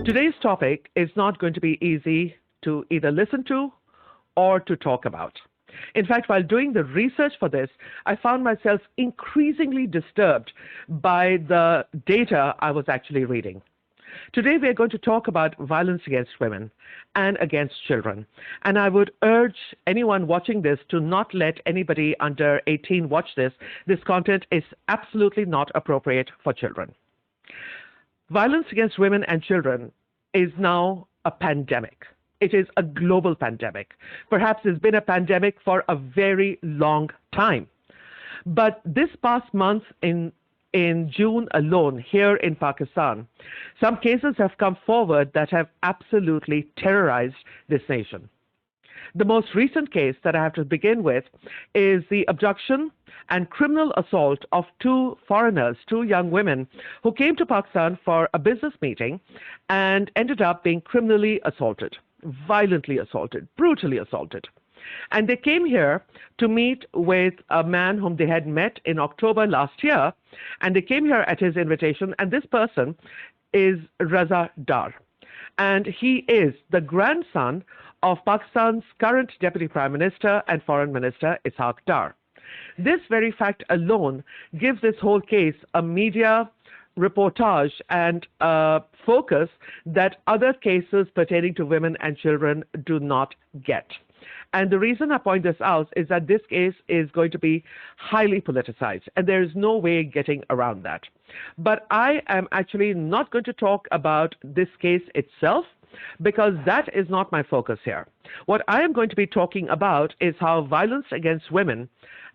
Today's topic is not going to be easy to either listen to or to talk about. In fact, while doing the research for this, I found myself increasingly disturbed by the data I was actually reading. Today, we are going to talk about violence against women and against children. And I would urge anyone watching this to not let anybody under 18 watch this. This content is absolutely not appropriate for children. Violence against women and children is now a pandemic. It is a global pandemic. Perhaps it's been a pandemic for a very long time. But this past month in June alone, here in Pakistan, some cases have come forward that have absolutely terrorized this nation. The most recent case that I have to begin with is the abduction and criminal assault of two foreigners, two young women, who came to Pakistan for a business meeting and ended up being criminally assaulted, violently assaulted, brutally assaulted. And they came here to meet with a man whom they had met in October last year, and they came here at his invitation, and this person is Raza Dar. And he is the grandson of Pakistan's current Deputy Prime Minister and Foreign Minister, Ishaq Dar. This very fact alone gives this whole case a media reportage and focus that other cases pertaining to women and children do not get. And the reason I point this out is that this case is going to be highly politicized, and there is no way getting around that. But I am actually not going to talk about this case itself, because that is not my focus here. What I am going to be talking about is how violence against women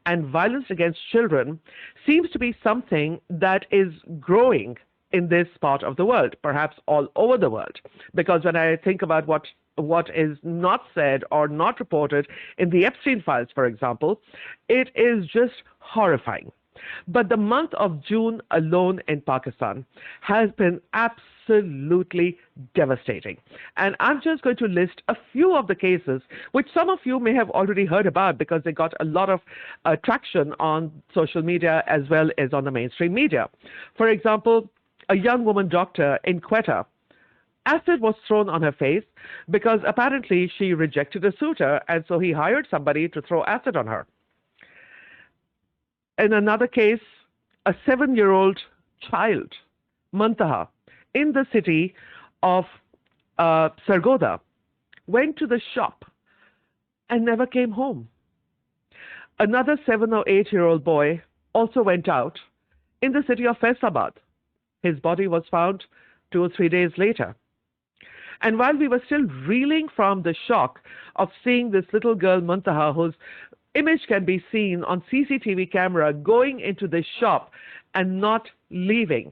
and violence against children seems to be something that is growing in this part of the world, perhaps all over the world. Because when I think about what is not said or not reported in the Epstein files, for example, it is just horrifying. But the month of June alone in Pakistan has been absolutely devastating. And I'm just going to list a few of the cases which some of you may have already heard about because they got a lot of traction on social media as well as on the mainstream media. For example, a young woman doctor in Quetta, acid was thrown on her face because apparently she rejected a suitor, and so he hired somebody to throw acid on her. In another case, a 7-year-old child, Muntaha, in the city of Sargodha, went to the shop and never came home. Another 7 or 8-year-old boy also went out in the city of Faisalabad. His body was found 2 or 3 days later. And while we were still reeling from the shock of seeing this little girl, Muntaha, whose image can be seen on CCTV camera going into this shop and not leaving,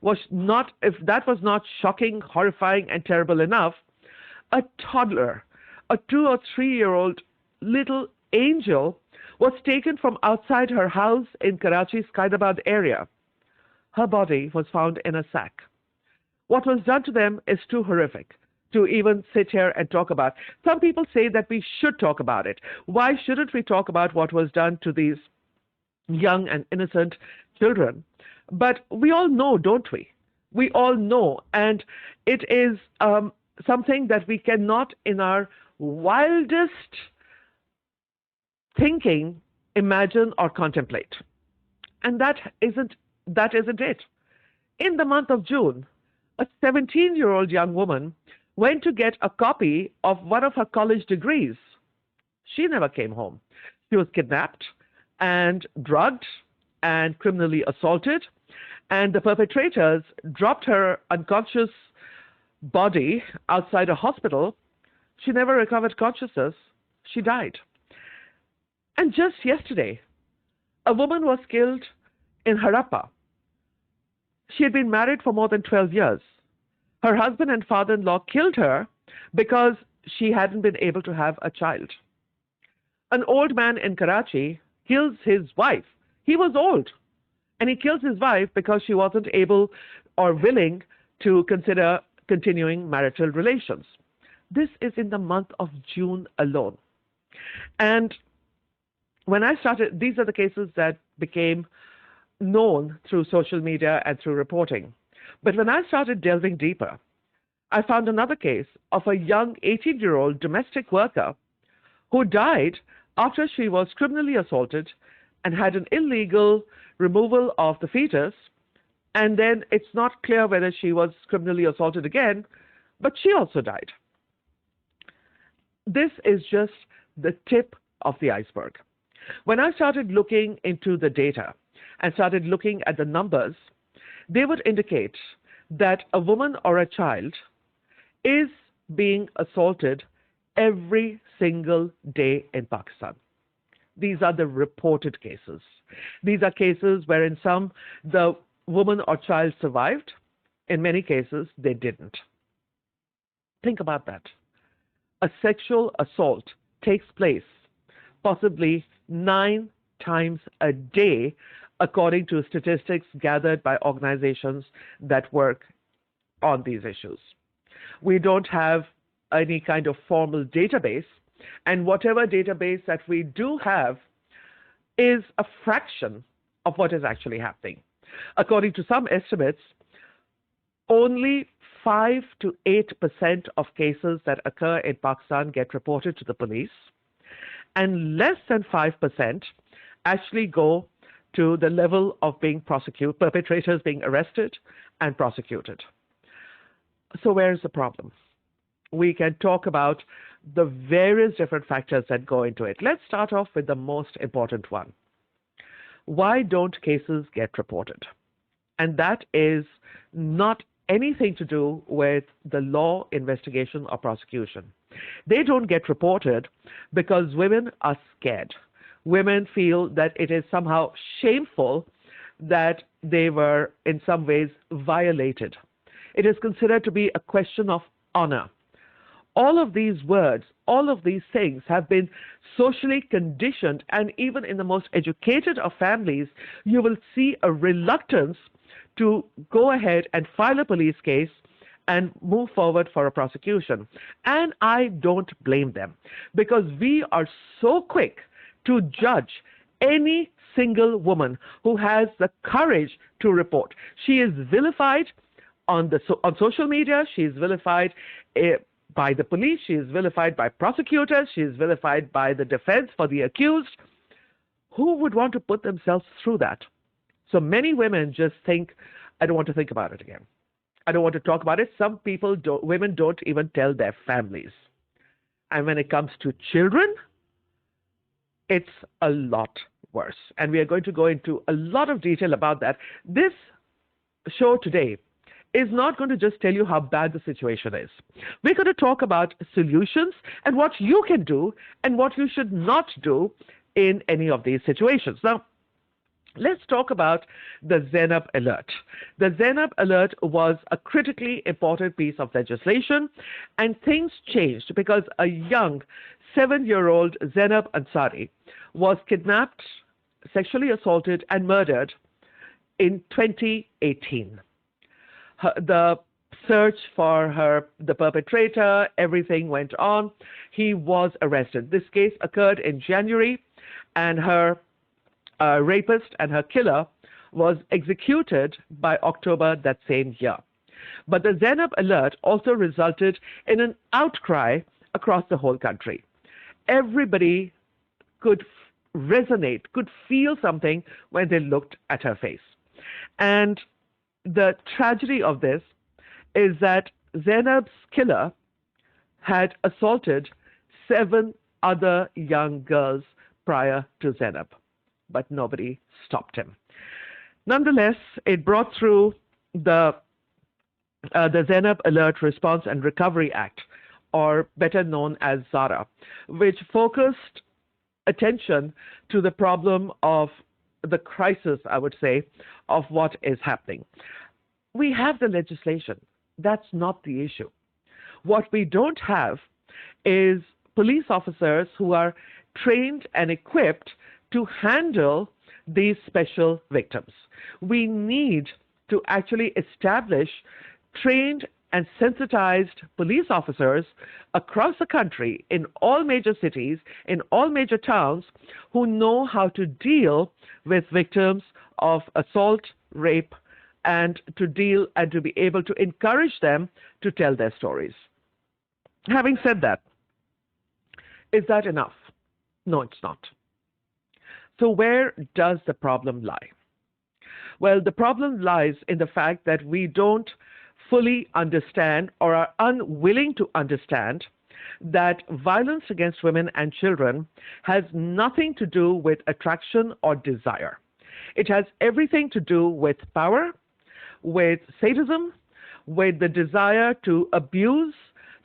if that was not shocking, horrifying, and terrible enough, a toddler, a 2 or 3-year-old little angel, was taken from outside her house in Karachi's Qaidabad area. Her body was found in a sack. What was done to them is too horrific to even sit here and talk about. Some people say that we should talk about it. Why shouldn't we talk about what was done to these young and innocent children? But we all know, don't we? We all know, and it is something that we cannot, in our wildest thinking, imagine or contemplate. And that isn't it. In the month of June, a 17-year-old young woman went to get a copy of one of her college degrees. She never came home. She was kidnapped and drugged and criminally assaulted, and the perpetrators dropped her unconscious body outside a hospital. She never recovered consciousness. She died. And just yesterday, a woman was killed in Harappa. She had been married for more than 12 years. Her husband and father-in-law killed her because she hadn't been able to have a child. An old man in Karachi kills his wife. He was old, and he kills his wife because she wasn't able or willing to consider continuing marital relations. This is in the month of June alone. And When I started, these are the cases that became known through social media and through reporting. But when I started delving deeper, I found another case of a young 18-year-old domestic worker who died after she was criminally assaulted and had an illegal removal of the fetus. And then it's not clear whether she was criminally assaulted again, but she also died. This is just the tip of the iceberg. When I started looking into the data and started looking at the numbers, they would indicate that a woman or a child is being assaulted every single day in Pakistan. These are the reported cases. These are cases where in some the woman or child survived. In many cases, they didn't. Think about that. A sexual assault takes place possibly 9 times a day, according to statistics gathered by organizations that work on these issues. We don't have any kind of formal database, and whatever database that we do have is a fraction of what is actually happening. According to some estimates, only 5 to 8% of cases that occur in Pakistan get reported to the police, and less than 5% actually go to the level of being prosecuted, perpetrators being arrested and prosecuted. So where's the problem? We can talk about the various different factors that go into it. Let's start off with the most important one. Why don't cases get reported? And that is not anything to do with the law, investigation, or prosecution. They don't get reported because women are scared. Women feel that it is somehow shameful that they were in some ways violated. It is considered to be a question of honor. All of these words, all of these things have been socially conditioned, and even in the most educated of families, you will see a reluctance to go ahead and file a police case and move forward for a prosecution. And I don't blame them, because we are so quick to judge any single woman who has the courage to report. She is vilified on social media. She is vilified by the police. She is vilified by prosecutors. She is vilified by the defense for the accused. Who would want to put themselves through that? So many women just think, I don't want to think about it again. I don't want to talk about it. Some people, women don't even tell their families. And when it comes to children, it's a lot worse. And we are going to go into a lot of detail about that. This show today is not going to just tell you how bad the situation is. We're going to talk about solutions and what you can do and what you should not do in any of these situations. Now, let's talk about the ZAINAB alert. The ZAINAB alert was a critically important piece of legislation, and things changed because a young 7-year-old ZAINAB Ansari was kidnapped, sexually assaulted, and murdered in 2018. The search for the perpetrator, everything went on. He was arrested. This case occurred in January, and her rapist and her killer was executed by October that same year. But the ZAINAB alert also resulted in an outcry across the whole country. Everybody could resonate, could feel something when they looked at her face. And the tragedy of this is that ZAINAB's killer had assaulted 7 other young girls prior to ZAINAB, but nobody stopped him. Nonetheless, it brought through the ZAINAB Alert Response and Recovery Act, or better known as ZARA, which focused attention to the problem of the crisis, I would say, of what is happening. We have the legislation. That's not the issue. What we don't have is police officers who are trained and equipped to handle these special victims. We need to actually establish trained and sensitized police officers across the country, in all major cities, in all major towns, who know how to deal with victims of assault, rape, and to deal and to be able to encourage them to tell their stories. Having said that, is that enough? No, it's not. So where does the problem lie? Well, the problem lies in the fact that we don't fully understand or are unwilling to understand that violence against women and children has nothing to do with attraction or desire. It has everything to do with power, with sadism, with the desire to abuse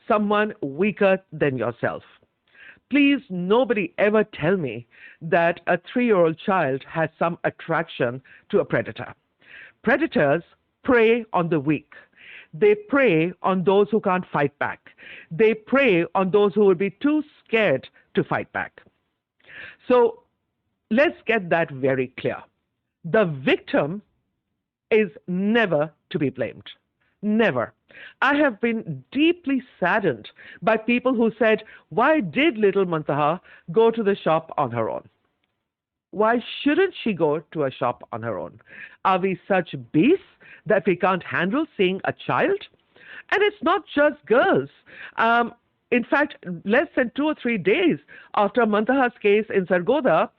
someone weaker than yourself. Please, nobody ever tell me that a 3-year-old child has some attraction to a predator. Predators prey on the weak. They prey on those who can't fight back. They prey on those who will be too scared to fight back. So let's get that very clear. The victim is never to be blamed. Never. I have been deeply saddened by people who said, why did little Muntaha go to the shop on her own? Why shouldn't she go to a shop on her own? Are we such beasts that we can't handle seeing a child? And it's not just girls. In fact, less than 2 or 3 days after Muntaha's case in Sargodha,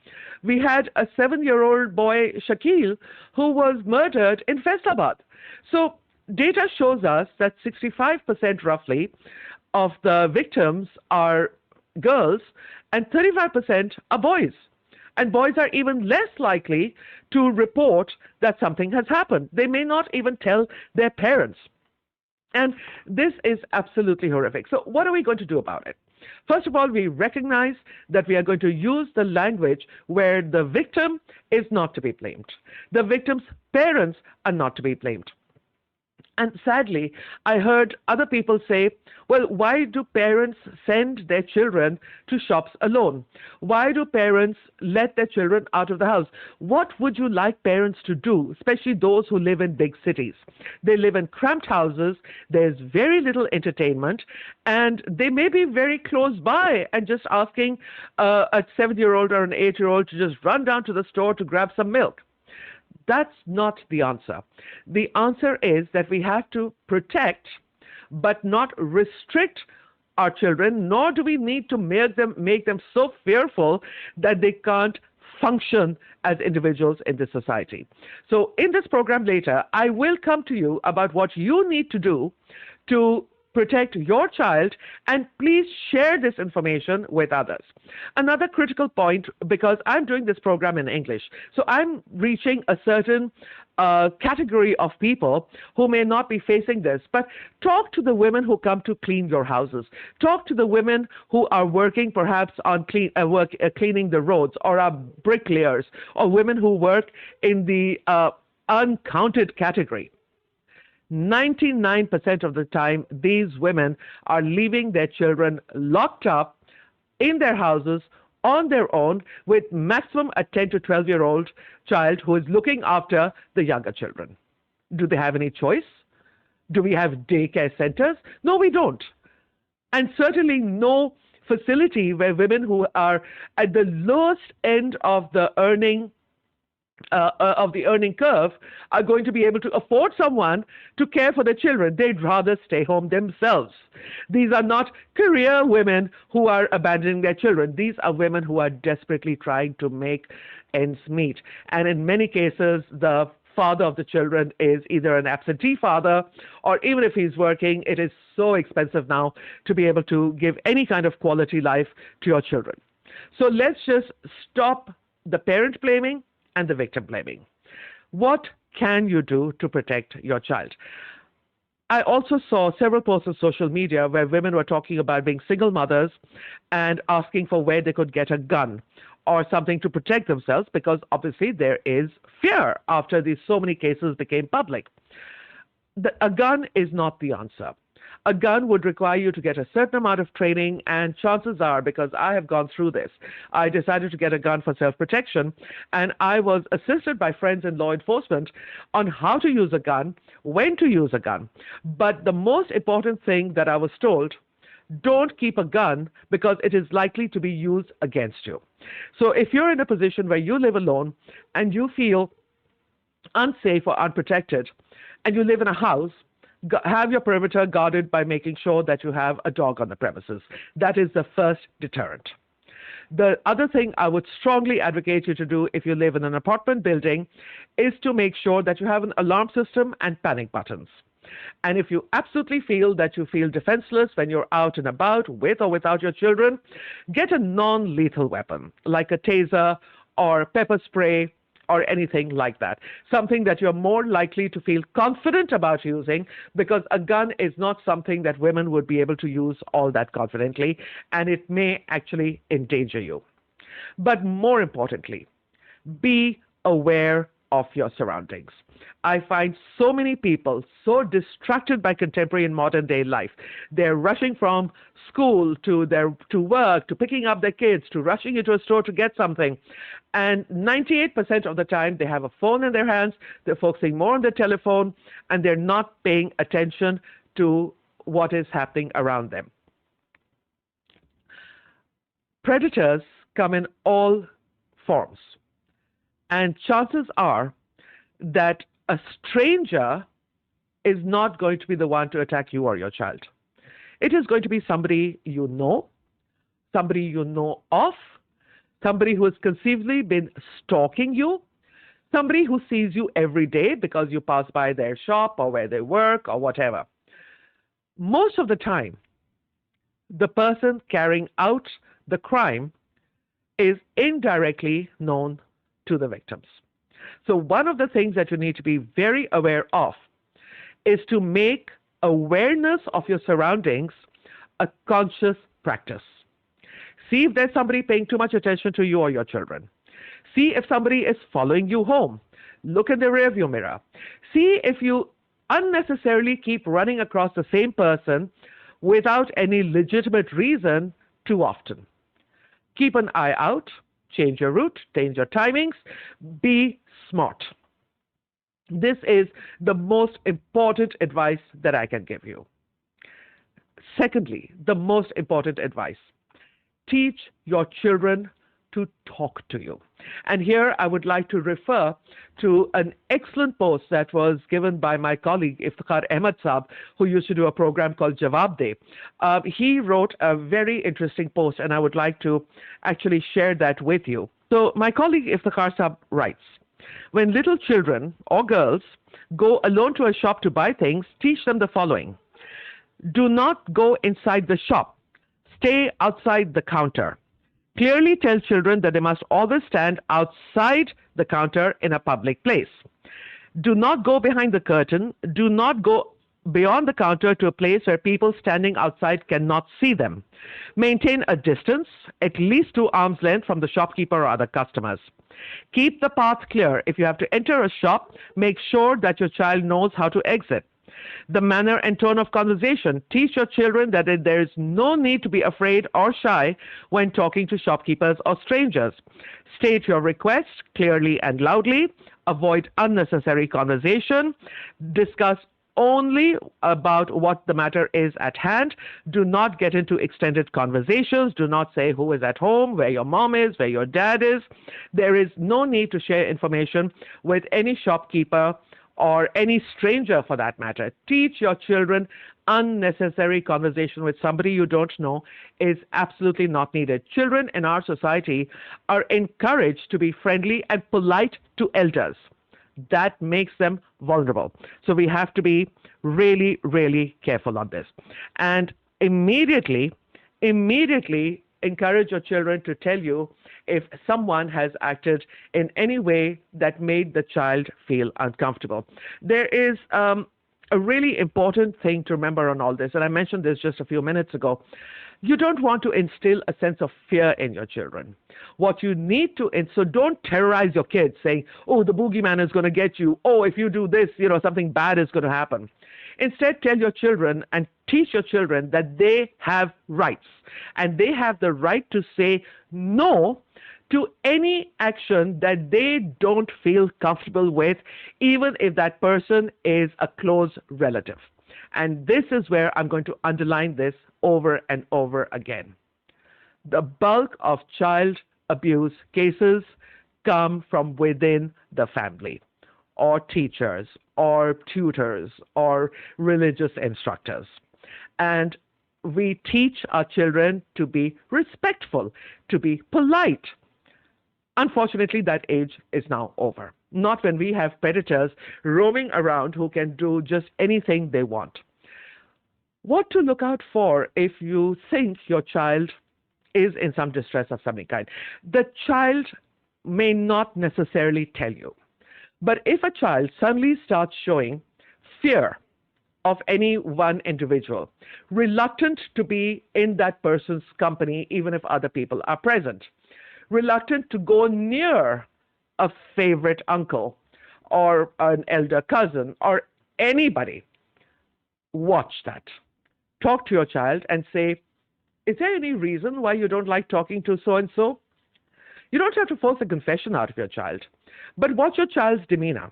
we had a 7-year-old boy, Shakil, who was murdered in Faisalabad. So data shows us that 65% roughly of the victims are girls and 35% are boys. And boys are even less likely to report that something has happened. They may not even tell their parents. And this is absolutely horrific. So what are we going to do about it? First of all, we recognize that we are going to use the language where the victim is not to be blamed. The victim's parents are not to be blamed. And sadly, I heard other people say, well, why do parents send their children to shops alone? Why do parents let their children out of the house? What would you like parents to do, especially those who live in big cities? They live in cramped houses, there's very little entertainment, and they may be very close by and just asking a 7-year-old or an 8-year-old to just run down to the store to grab some milk. That's not the answer. The answer is that we have to protect but not restrict our children, nor do we need to make them so fearful that they can't function as individuals in this society. So in this program later, I will come to you about what you need to do to protect your child, and please share this information with others. Another critical point, because I'm doing this program in English, so I'm reaching a certain category of people who may not be facing this, but talk to the women who come to clean your houses. Talk to the women who are working perhaps on cleaning the roads, or are bricklayers, or women who work in the uncounted category. 99% of the time, these women are leaving their children locked up in their houses on their own, with maximum a 10 to 12-year-old child who is looking after the younger children. Do they have any choice? Do we have daycare centers? No, we don't. And certainly no facility where women who are at the lowest end of the earning curve are going to be able to afford someone to care for their children. They'd rather stay home themselves. These are not career women who are abandoning their children. These are women who are desperately trying to make ends meet. And in many cases, the father of the children is either an absentee father, or even if he's working, it is so expensive now to be able to give any kind of quality life to your children. So let's just stop the parent blaming and the victim blaming. What can you do to protect your child? I also saw several posts on social media where women were talking about being single mothers and asking for where they could get a gun or something to protect themselves, because obviously there is fear after these so many cases became public. A gun is not the answer. A gun would require you to get a certain amount of training, and chances are, because I have gone through this, I decided to get a gun for self-protection, and I was assisted by friends in law enforcement on how to use a gun, when to use a gun. But the most important thing that I was told, don't keep a gun because it is likely to be used against you. So if you're in a position where you live alone and you feel unsafe or unprotected, and you live in a house, have your perimeter guarded by making sure that you have a dog on the premises. That is the first deterrent. The other thing I would strongly advocate you to do if you live in an apartment building is to make sure that you have an alarm system and panic buttons. And if you absolutely feel that you feel defenseless when you're out and about with or without your children, get a non-lethal weapon like a taser or pepper spray or anything like that. Something that you're more likely to feel confident about using, because a gun is not something that women would be able to use all that confidently, and it may actually endanger you. But more importantly, be aware of your surroundings. I find so many people so distracted by contemporary and modern day life. They're rushing from school to work, to picking up their kids, to rushing into a store to get something. And 98% of the time, they have a phone in their hands, they're focusing more on their telephone, and they're not paying attention to what is happening around them. Predators come in all forms. And chances are that a stranger is not going to be the one to attack you or your child. It is going to be somebody you know of, somebody who has conceivably been stalking you, somebody who sees you every day because you pass by their shop or where they work or whatever. Most of the time, the person carrying out the crime is indirectly known to the victims. So one of the things that you need to be very aware of is to make awareness of your surroundings a conscious practice. See if there's somebody paying too much attention to you or your children. See if somebody is following you home. Look in the rearview mirror. See if you unnecessarily keep running across the same person without any legitimate reason too often. Keep an eye out, change your route, change your timings, be smart. This is the most important advice that I can give you. Secondly, the most important advice, teach your children to talk to you. And here I would like to refer to an excellent post that was given by my colleague Iftikhar Ahmed Saab, who used to do a program called Jawab De. He wrote a very interesting post, and I would like to actually share that with you. So my colleague Iftikhar Saab writes, when little children or girls go alone to a shop to buy things, teach them the following. Do not go inside the shop. Stay outside the counter. Clearly tell children that they must always stand outside the counter in a public place. Do not go behind the curtain. Do not go beyond the counter to a place where people standing outside cannot see them. Maintain a distance, at least 2 arms length from the shopkeeper or other customers. Keep the path clear. If you have to enter a shop, make sure that your child knows how to exit. The manner and tone of conversation. Teach your children that there is no need to be afraid or shy when talking to shopkeepers or strangers. State your request clearly and loudly. Avoid unnecessary conversation. Discuss only about what the matter is at hand. Do not get into extended conversations. Do not say who is at home, where your mom is, where your dad is. There is no need to share information with any shopkeeper or any stranger for that matter. Teach your children unnecessary conversation with somebody you don't know is absolutely not needed. Children in our society are encouraged to be friendly and polite to elders. That makes them vulnerable. So we have to be really, really careful on this. And immediately encourage your children to tell you if someone has acted in any way that made the child feel uncomfortable. There is a really important thing to remember on all this, and I mentioned this just a few minutes ago. You don't want to instill a sense of fear in your children. What you need to, so don't terrorize your kids saying, oh, the boogeyman is going to get you. Oh, if you do this, something bad is going to happen. Instead, tell your children and teach your children that they have rights and they have the right to say no to any action that they don't feel comfortable with, even if that person is a close relative. And this is where I'm going to underline this over and over again. The bulk of child abuse cases come from within the family, or teachers, or tutors, or religious instructors. And we teach our children to be respectful, to be polite. Unfortunately, that age is now over. Not when we have predators roaming around who can do just anything they want. What to look out for if you think your child is in some distress of some kind? The child may not necessarily tell you. But if a child suddenly starts showing fear of any one individual, reluctant to be in that person's company even if other people are present, reluctant to go near a favorite uncle or an elder cousin or anybody, watch that. Talk to your child and say, is there any reason why you don't like talking to so-and-so? You don't have to force a confession out of your child, but watch your child's demeanor.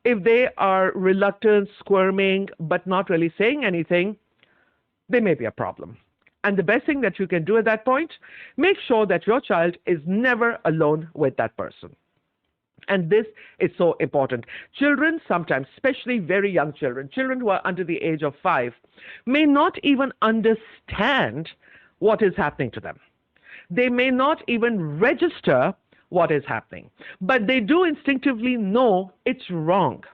If they are reluctant, squirming, but not really saying anything, there may be a problem. And the best thing that you can do at that point, make sure that your child is never alone with that person. And this is so important. Children sometimes, especially very young children, children who are under the age of 5, may not even understand what is happening to them. They may not even register what is happening, but they do instinctively know it's wrong.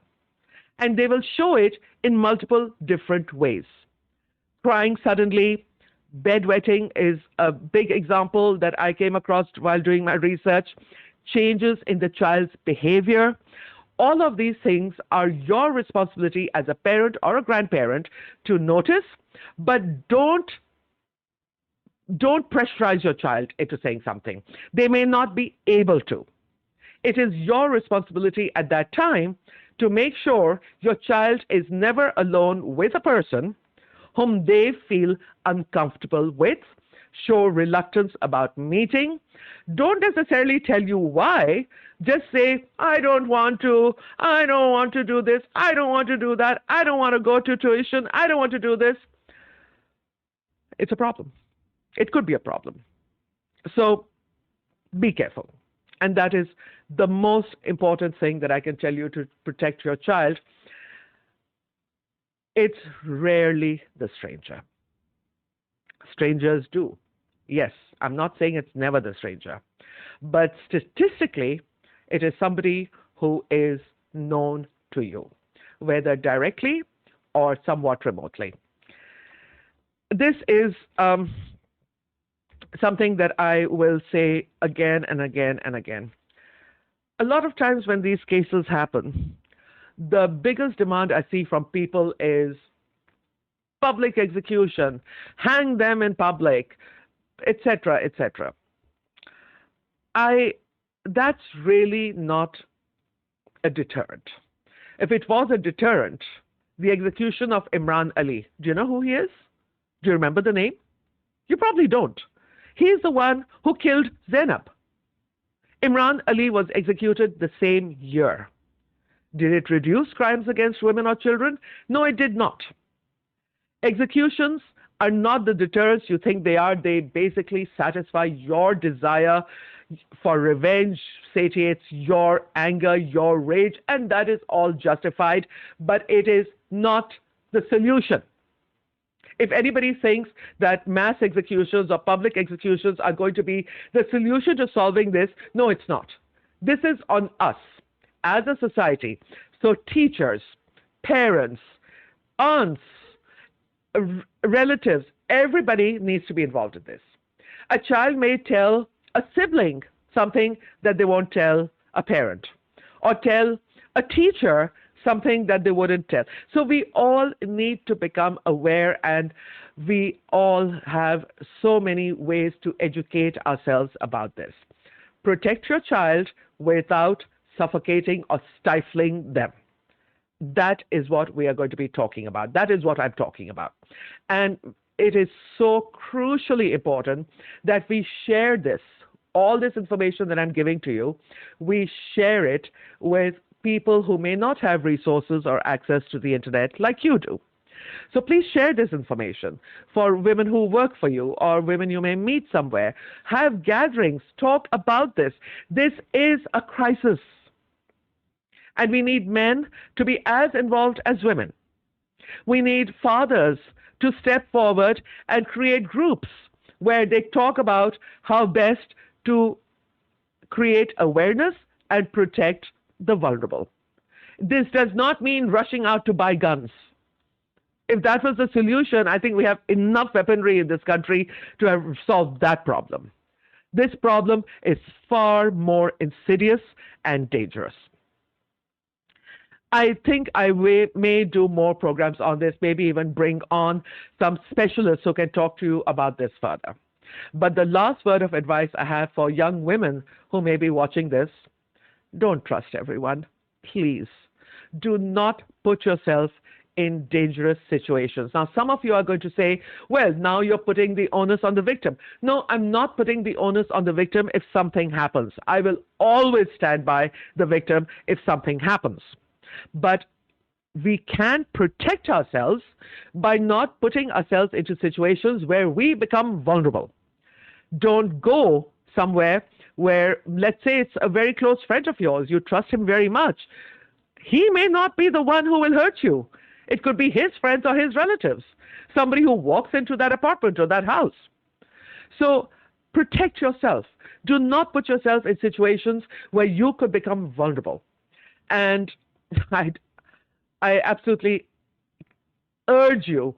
And they will show it in multiple different ways. Crying suddenly, bedwetting is a big example that I came across while doing my research. Changes in the child's behavior. All of these things are your responsibility as a parent or a grandparent to notice, but don't pressurize your child into saying something. They may not be able to. It is your responsibility at that time to make sure your child is never alone with a person whom they feel uncomfortable with, show reluctance about meeting. Don't necessarily tell you why. Just say, I don't want to do this, I don't want to do that, I don't want to go to tuition, I don't want to do this. It's a problem. It could be a problem. So be careful. And that is the most important thing that I can tell you to protect your child. It's rarely the stranger. Strangers do. Yes, I'm not saying it's never the stranger. But statistically, it is somebody who is known to you, whether directly or somewhat remotely. This is something that I will say again and again and again. A lot of times when these cases happen, the biggest demand I see from people is public execution, hang them in public, etc., etc. That's really not a deterrent. If it was a deterrent, the execution of Imran Ali, do you know who he is? Do you remember the name? You probably don't. He is the one who killed ZAINAB. Imran Ali was executed the same year. Did it reduce crimes against women or children? No, it did not. Executions are not the deterrents you think they are. They basically satisfy your desire for revenge, satiates your anger, your rage, and that is all justified, but it is not the solution. If anybody thinks that mass executions or public executions are going to be the solution to solving this, no, it's not. This is on us as a society. So teachers, parents, aunts, relatives, everybody needs to be involved in this. A child may tell a sibling something that they won't tell a parent, or tell a teacher something that they wouldn't tell. So we all need to become aware, and we all have so many ways to educate ourselves about this. Protect your child without suffocating or stifling them. that is what we are going to be talking about. That is what I'm talking about. And it is so crucially important that we share this, all this information that I'm giving to you, we share it with people who may not have resources or access to the internet like you do. So please share this information for women who work for you or women you may meet somewhere. Have gatherings, talk about this. This is a crisis. And we need men to be as involved as women. We need fathers to step forward and create groups where they talk about how best to create awareness and protect the vulnerable. This does not mean rushing out to buy guns. If that was the solution, I think we have enough weaponry in this country to have solved that problem. This problem is far more insidious and dangerous. I think I may do more programs on this, maybe even bring on some specialists who can talk to you about this further. But the last word of advice I have for young women who may be watching this, don't trust everyone. Please, do not put yourself in dangerous situations. Now, some of you are going to say, well, now you're putting the onus on the victim. No, I'm not putting the onus on the victim if something happens. I will always stand by the victim if something happens. But we can protect ourselves by not putting ourselves into situations where we become vulnerable. Don't go somewhere where, let's say it's a very close friend of yours, you trust him very much. He may not be the one who will hurt you. It could be his friends or his relatives, somebody who walks into that apartment or that house. So protect yourself. Do not put yourself in situations where you could become vulnerable. And I absolutely urge you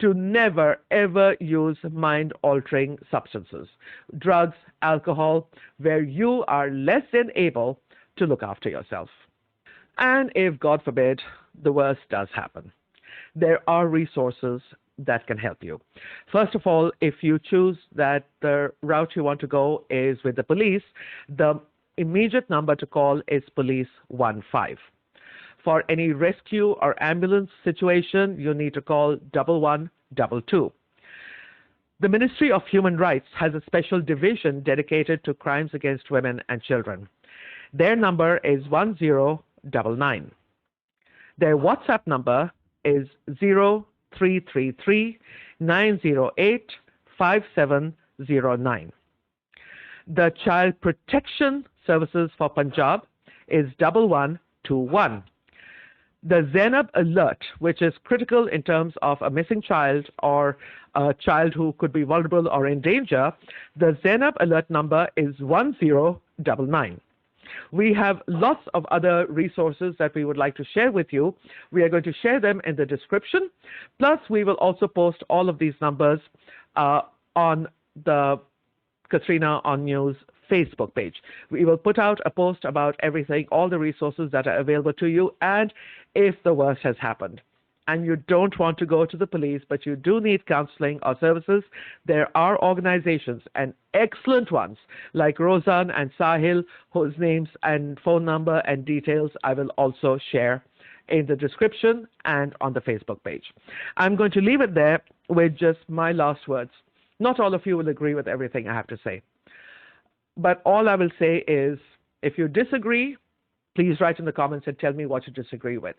to never, ever use mind-altering substances, drugs, alcohol, where you are less than able to look after yourself. And if, God forbid, the worst does happen, there are resources that can help you. First of all, if you choose that the route you want to go is with the police, the immediate number to call is Police 15. For any rescue or ambulance situation, you need to call 1122. The Ministry of Human Rights has a special division dedicated to crimes against women and children. Their number is 1099. Their WhatsApp number is 0333 908 5709. The Child Protection Services for Punjab is 1121. The ZAINAB alert, which is critical in terms of a missing child or a child who could be vulnerable or in danger, the ZAINAB alert number is 1099. We have lots of other resources that we would like to share with you. We are going to share them in the description. Plus, we will also post all of these numbers on the Quatrina on News Facebook page. We will put out a post about everything, all the resources that are available to you, and if the worst has happened and you don't want to go to the police, but you do need counseling or services, there are organizations, and excellent ones, like ROZAN and Sahil, whose names and phone number and details I will also share in the description and on the Facebook page. I'm going to leave it there with just my last words. Not all of you will agree with everything I have to say. But all I will say is, if you disagree, please write in the comments and tell me what you disagree with.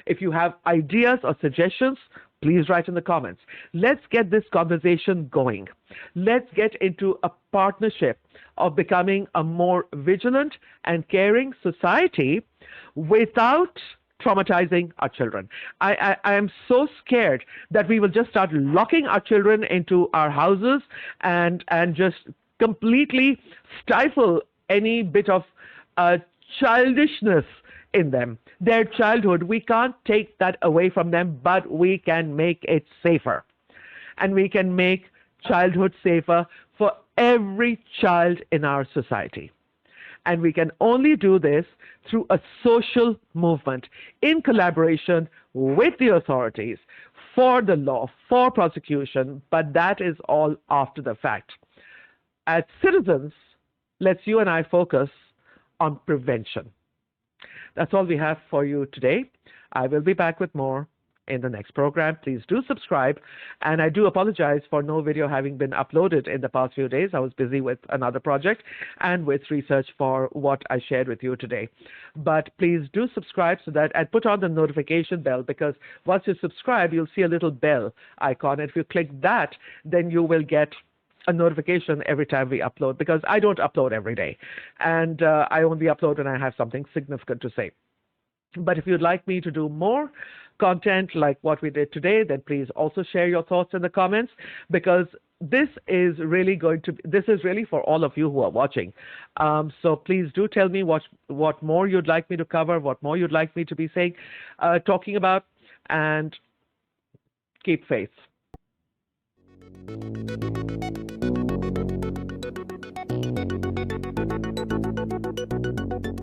If you have ideas or suggestions, please write in the comments. Let's get this conversation going. Let's get into a partnership of becoming a more vigilant and caring society without traumatizing our children. I am so scared that we will just start locking our children into our houses and just completely stifle any bit of childishness in them. Their childhood, we can't take that away from them, but we can make it safer. And we can make childhood safer for every child in our society. And we can only do this through a social movement in collaboration with the authorities for the law, for prosecution, but that is all after the fact. As citizens, let's you and I focus on prevention. That's all we have for you today. I will be back with more in the next program. Please do subscribe. And I do apologize for no video having been uploaded in the past few days. I was busy with another project and with research for what I shared with you today. But please do subscribe so that, and put on the notification bell, because once you subscribe, you'll see a little bell icon. And if you click that, then you will get a notification every time we upload, because I don't upload every day. And I only upload when I have something significant to say. But if you'd like me to do more content like what we did today, then please also share your thoughts in the comments, because this is really for all of you who are watching. So please do tell me what more you'd like me to cover, what more you'd like me to be saying, talking about, and keep faith.